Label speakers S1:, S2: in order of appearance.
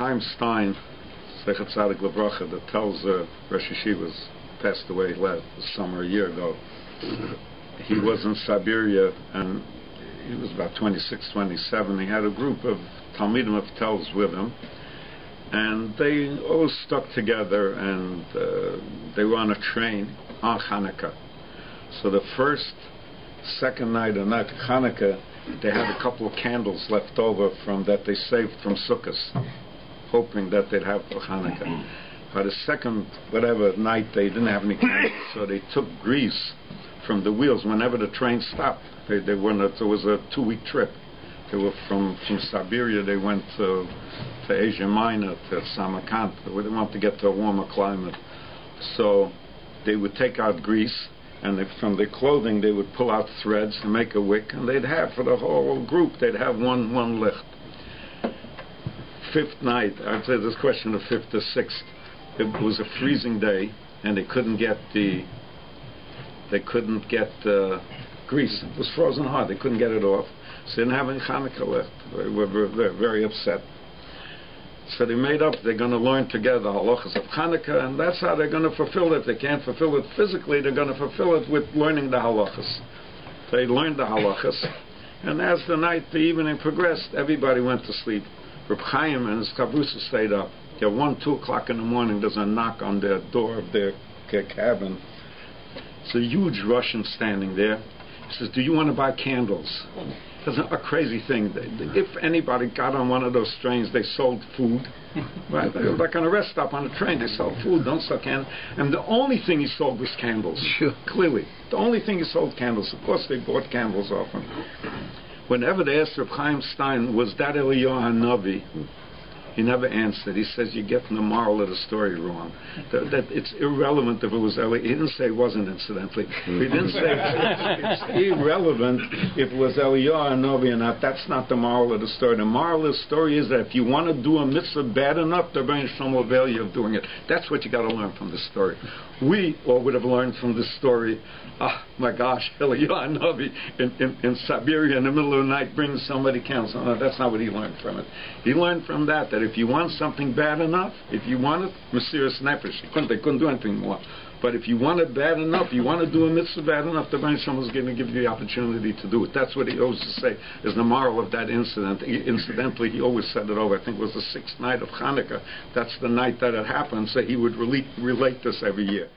S1: Chaim Stein, Sechet Tzadik Levracha, that tells Rosh Yeshiva's passed away last summer, a year ago. He was in Siberia, and he was about 26, 27. He had a group of Talmidim of Tells with him, and they all stuck together, and they were on a train on Hanuka. So the second night, the night of Hanuka, they had a couple of candles left over from that they saved from Sukkot, hoping that they'd have for Hanukkah. By the second, whatever, night, they didn't have any candles, so they took grease from the wheels whenever the train stopped. There was a 2-week trip. They were from Siberia, they went to Asia Minor, to Samarkand. They wanted to get to a warmer climate. So they would take out grease, and from their clothing they would pull out threads and make a wick, and they'd have, for the whole group, they'd have one licht. Fifth night, I'd say this question of fifth or sixth, it was a freezing day, and they couldn't get grease. It was frozen hard. They couldn't get it off. So they didn't have any Hanukkah left. They were very upset. So they made up, they're going to learn together the halachas of Hanukkah, and that's how they're going to fulfill it. They can't fulfill it physically, they're going to fulfill it with learning the halachas. They learned the halachas, and as the evening progressed, everybody went to sleep. Reb Chaim and his Kabrusa stayed up. At 1, 2 o'clock in the morning, there's a knock on the door of their cabin. It's a huge Russian standing there. He says, "Do you want to buy candles?" That's a crazy thing. If anybody got on one of those trains, they sold food. Right? Like on a rest stop on a train, they sell food, don't sell candles. And the only thing he sold was candles. Sure. Clearly. The only thing he sold candles. Of course, they bought candles off him. Whenever they asked Reb Chaim Stein, was that Eliyahu Hanavi? He never answered. He says, you're getting the moral of the story wrong. That it's irrelevant if it was Eli. He didn't say it wasn't, incidentally. He didn't say it's irrelevant if it was Eliyahu Hanavi or not. That's not the moral of the story. The moral of the story is that if you want to do a mitzvah bad enough, the Rebbeinu Shalom will avail you of doing it. That's what you got to learn from this story. We all would have learned from this story, oh my gosh, Eliyahu Hanavi in Siberia in the middle of the night brings somebody candles. No, that's not what he learned from it. He learned from that if you want something bad enough, if you want it, Mesiras Nefesh, they couldn't do anything more. But if you want it bad enough, you want to do a mitzvah bad enough, the Rebbeinu Shalom is going to give you the opportunity to do it. That's what he always say is the moral of that incident. Incidentally, he always said it over. I think it was the 6th night of Hanukkah. That's the night that it happened. So he would relate this every year.